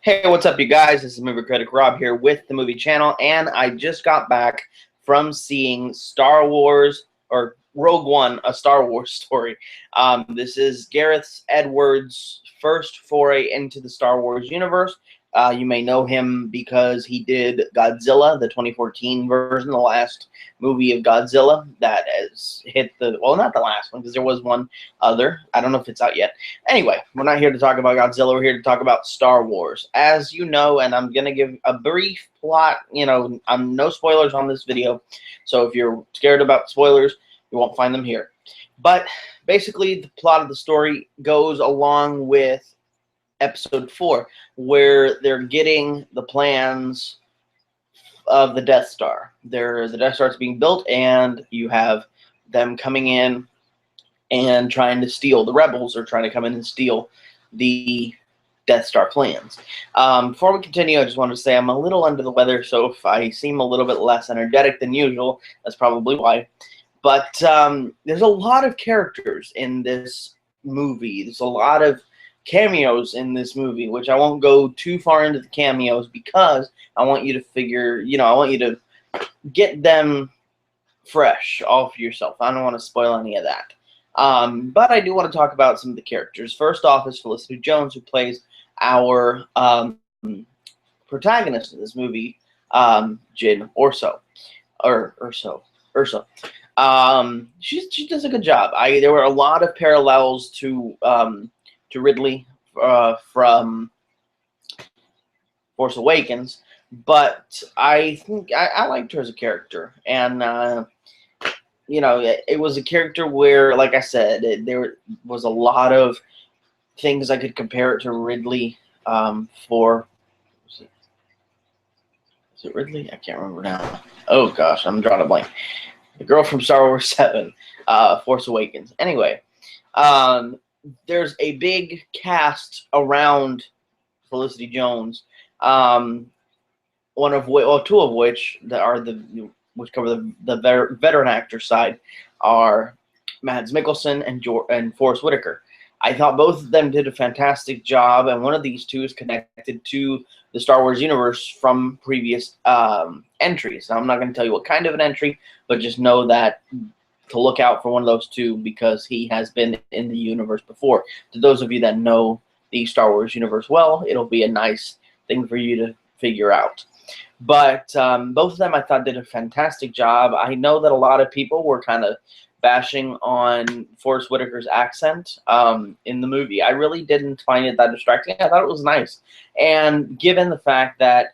Hey, what's up, you guys? This is Movie Critic Rob here with the Movie Channel, and I just got back from seeing Star Wars, or Rogue One, a Star Wars story. This is Gareth Edwards' first foray into the Star Wars universe. You may know him because he did Godzilla, the 2014 version, the last movie of Godzilla that has hit the, well, not the last one, because there was one other. I don't know if it's out yet. Anyway, we're not here to talk about Godzilla. We're here to talk about Star Wars. As you know, and I'm going to give a brief plot, I'm no spoilers on this video, so if you're scared about spoilers, you won't find them here. But basically, the plot of the story goes along with Episode 4, where they're getting the plans of the Death Star. The Death Star is being built, and you have them coming in and trying to steal. The rebels are trying to come in and steal the Death Star plans. Before we continue, I just want to say I'm a little under the weather, so if I seem a little bit less energetic than usual, that's probably why. But there's a lot of characters in this movie. There's a lot of cameos in this movie, which I won't go too far into the cameos because I want you to figure, I want you to get them fresh all for yourself. I don't want to spoil any of that. But I do want to talk about some of the characters. First off is Felicity Jones, who plays our protagonist in this movie, Jyn Erso. She does a good job. There were a lot of parallels to Ridley from Force Awakens, but I think I liked her as a character, and it was a character where, like I said, there was a lot of things I could compare it to Ridley for. Is it Ridley? I can't remember now. Oh gosh, I'm drawing a blank. The girl from Star Wars 7, Force Awakens. Anyway, there's a big cast around Felicity Jones. Two of which which cover the veteran actor side are Mads Mikkelsen and Forrest Whitaker. I thought both of them did a fantastic job, and one of these two is connected to the Star Wars universe from previous entries. Now, I'm not going to tell you what kind of an entry, but just know that to look out for one of those two because he has been in the universe before. To those of you that know the Star Wars universe well, it'll be a nice thing for you to figure out. But both of them, I thought, did a fantastic job. I know that a lot of people were kind of bashing on Forrest Whitaker's accent in the movie. I really didn't find it that distracting. I thought it was nice. And given the fact that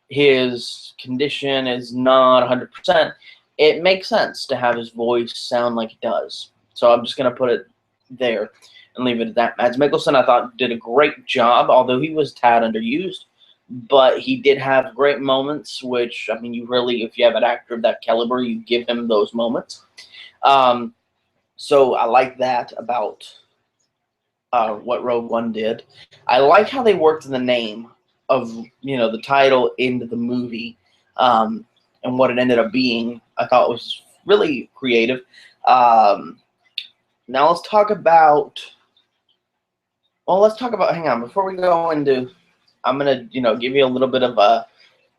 his condition is not 100%, it makes sense to have his voice sound like it does. So I'm just going to put it there and leave it at that. Mads Mikkelsen, I thought, did a great job, although he was tad underused. But he did have great moments, which, I mean, you really, if you have an actor of that caliber, you give him those moments. So I like that about what Rogue One did. I like how they worked in the name of, the title into the movie and what it ended up being. I thought was really creative. Now let's talk about, hang on, before we go into, I'm going to, give you a little bit of a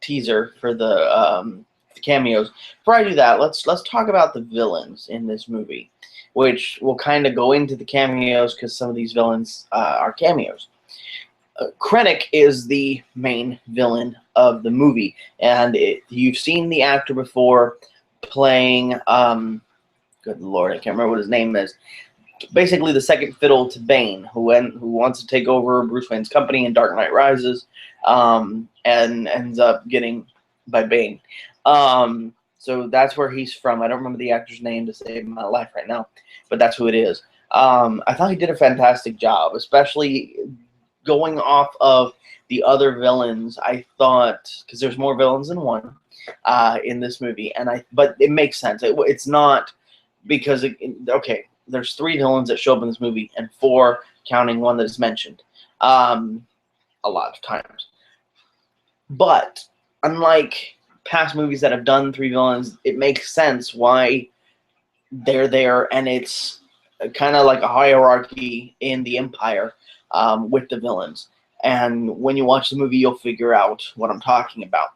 teaser for the cameos. Before I do that, let's talk about the villains in this movie, which will kind of go into the cameos because some of these villains are cameos. Krennic is the main villain of the movie, and you've seen the actor before playing, good Lord, I can't remember what his name is, basically the second fiddle to Bane, who wants to take over Bruce Wayne's company in Dark Knight Rises, and ends up getting by Bane. So that's where he's from. I don't remember the actor's name to save my life right now, but that's who it is. I thought he did a fantastic job, especially going off of the other villains. I thought, because there's more villains than one in this movie, but it makes sense. It's not because okay. There's 3 villains that show up in this movie, and 4 counting one that is mentioned a lot of times. But unlike past movies that have done 3 villains, it makes sense why they're there, and it's kind of like a hierarchy in the Empire with the villains. And when you watch the movie, you'll figure out what I'm talking about.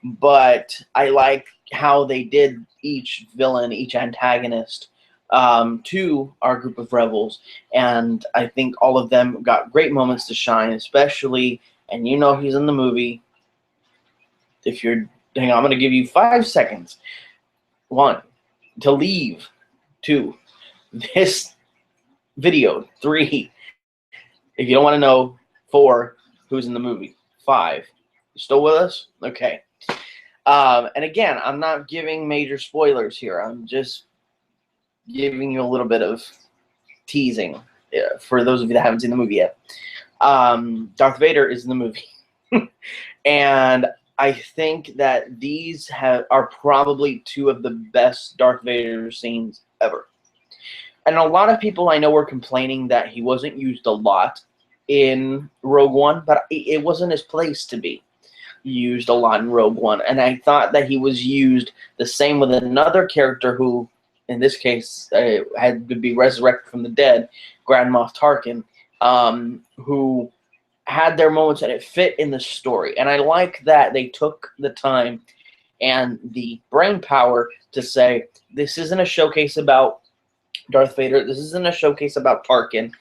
But I like how they did each villain, each antagonist, to our group of rebels. And I think all of them got great moments to shine, especially, and you know he's in the movie. If you're, hang on, I'm going to give you 5 seconds. 1, to leave. 2, this video. 3, if you don't want to know. 4, who's in the movie. 5, you still with us? Okay. And again, I'm not giving major spoilers here. I'm just giving you a little bit of teasing for those of you that haven't seen the movie yet. Darth Vader is in the movie. And I think that these are probably 2 of the best Darth Vader scenes ever. And a lot of people I know were complaining that he wasn't used a lot in Rogue One, but it wasn't his place to be used a lot in Rogue One. And I thought that he was used the same with another character who, in this case, had to be resurrected from the dead, Grand Moff Tarkin, who had their moments and it fit in the story. And I like that they took the time and the brain power to say, this isn't a showcase about Darth Vader, this isn't a showcase about Tarkin.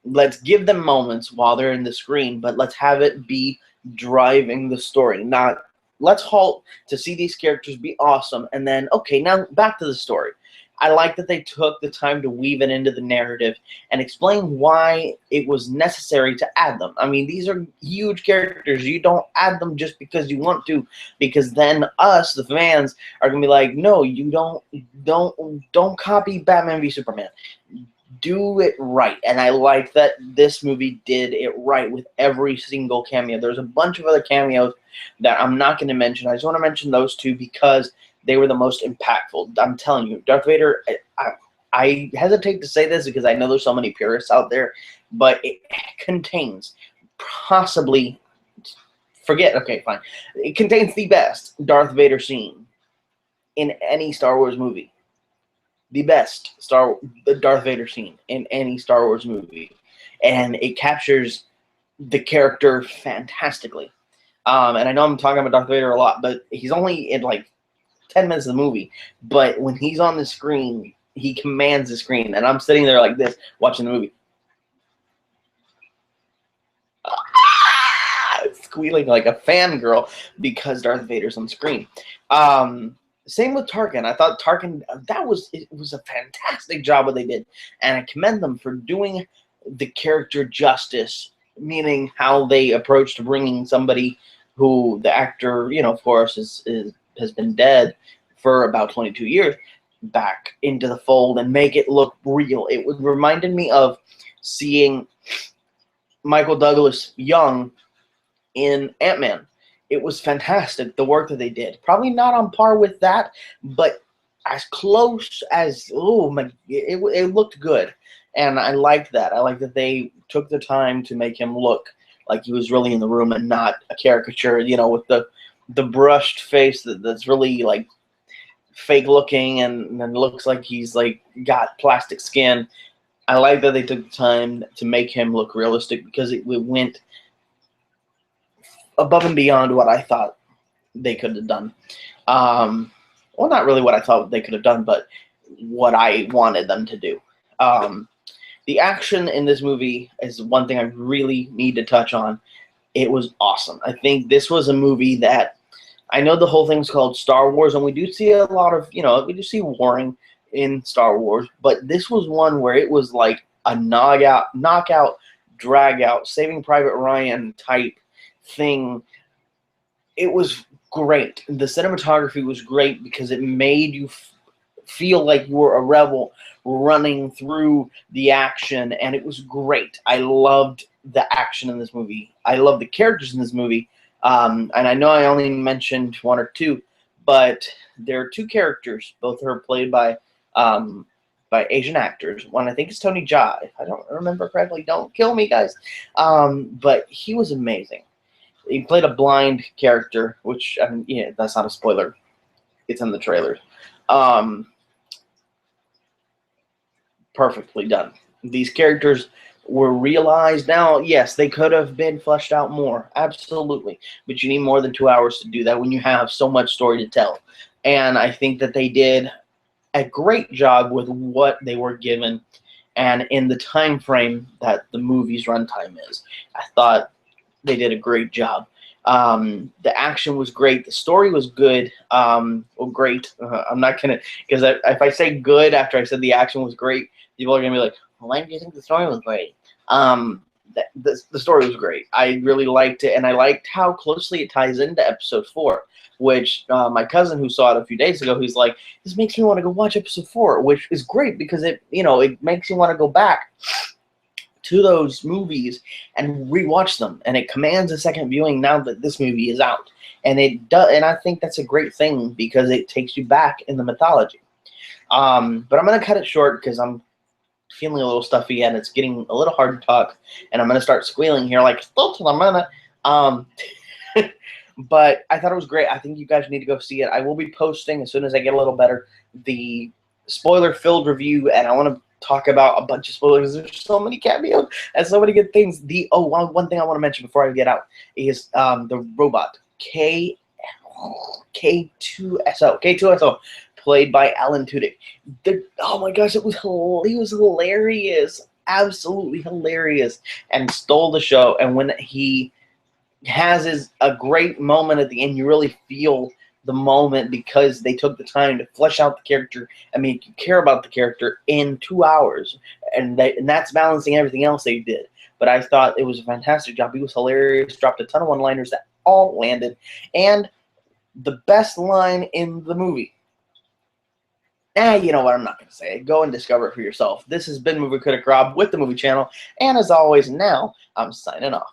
Let's give them moments while they're in the screen, but let's have it be driving the story. Not, let's halt to see these characters be awesome, and then, okay, now back to the story. I like that they took the time to weave it into the narrative and explain why it was necessary to add them. I mean, these are huge characters. You don't add them just because you want to, because then us, the fans, are gonna be like, no, you don't copy Batman v Superman. Do it right. And I like that this movie did it right with every single cameo. There's a bunch of other cameos that I'm not going to mention. I just want to mention those 2 because they were the most impactful. I'm telling you, Darth Vader, I hesitate to say this because I know there's so many purists out there, but it contains possibly, okay, fine. It contains the best Darth Vader scene in any Star Wars movie. The best Darth Vader scene in any Star Wars movie, and it captures the character fantastically. And I know I'm talking about Darth Vader a lot, but he's only in like 10 minutes of the movie. But when he's on the screen, he commands the screen, and I'm sitting there like this watching the movie, squealing like a fangirl because Darth Vader's on screen. Same with Tarkin. I thought Tarkin, it was a fantastic job what they did, and I commend them for doing the character justice, meaning how they approached bringing somebody who the actor, you know, of course, has been dead for about 22 years back into the fold and make it look real. It reminded me of seeing Michael Douglas young in Ant-Man. It was fantastic, the work that they did. Probably not on par with that, but as close as, it looked good. And I liked that. I like that they took the time to make him look like he was really in the room and not a caricature, you know, with the brushed face that's really like fake looking and looks like he's like got plastic skin. I like that they took the time to make him look realistic because it went above and beyond what I thought they could have done. Well, not really what I thought they could have done, but what I wanted them to do. The action in this movie is one thing I really need to touch on. It was awesome. I think this was a movie that, I know the whole thing's called Star Wars, and we do see a lot of, we do see warring in Star Wars, but this was one where it was like a knockout, drag out, Saving Private Ryan type thing. It was great. The cinematography was great because it made you feel like you were a rebel running through the action, and it was great. I loved the action in this movie. I love the characters in this movie. And I know I only mentioned 1 or 2, but there are 2 characters. Both are played by Asian actors. One, I think, is Tony Jaa. If I don't remember correctly, don't kill me, guys. But he was amazing. He played a blind character, which, I mean, yeah, that's not a spoiler. It's in the trailers. Perfectly done. These characters were realized. Now, yes, they could have been fleshed out more, absolutely, but you need more than 2 hours to do that when you have so much story to tell. And I think that they did a great job with what they were given and in the time frame that the movie's runtime is. I thought they did a great job. The action was great. The story was good. Well, great. I'm not gonna, because if I say good after I said the action was great, people are gonna be like, well, why do you think the story was great? The story was great. I really liked it, and I liked how closely it ties into episode 4. Which my cousin who saw it a few days ago, he's like, this makes me want to go watch episode 4, which is great because it makes you want to go back to those movies and rewatch them, and it commands a second viewing now that this movie is out, and it does, and I think that's a great thing because it takes you back in the mythology. But I'm gonna cut it short because I'm feeling a little stuffy and it's getting a little hard to talk, and I'm gonna start squealing here like still to the minute. But I thought it was great. I think you guys need to go see it. I will be posting as soon as I get a little better the spoiler-filled review, and I want to talk about a bunch of spoilers. There's so many cameos and so many good things. One thing I want to mention before I get out is the robot K2SO, played by Alan Tudyk. Oh my gosh, he was hilarious, absolutely hilarious, and stole the show. And when he has a great moment at the end, you really feel the moment because they took the time to flesh out the character and make you care about the character in 2 hours, and that's balancing everything else they did. But I thought it was a fantastic job. He was hilarious, dropped a ton of one-liners that all landed, and the best line in the movie. You know what? I'm not going to say it. Go and discover it for yourself. This has been Movie Critic Rob with the Movie Channel, and as always, now I'm signing off.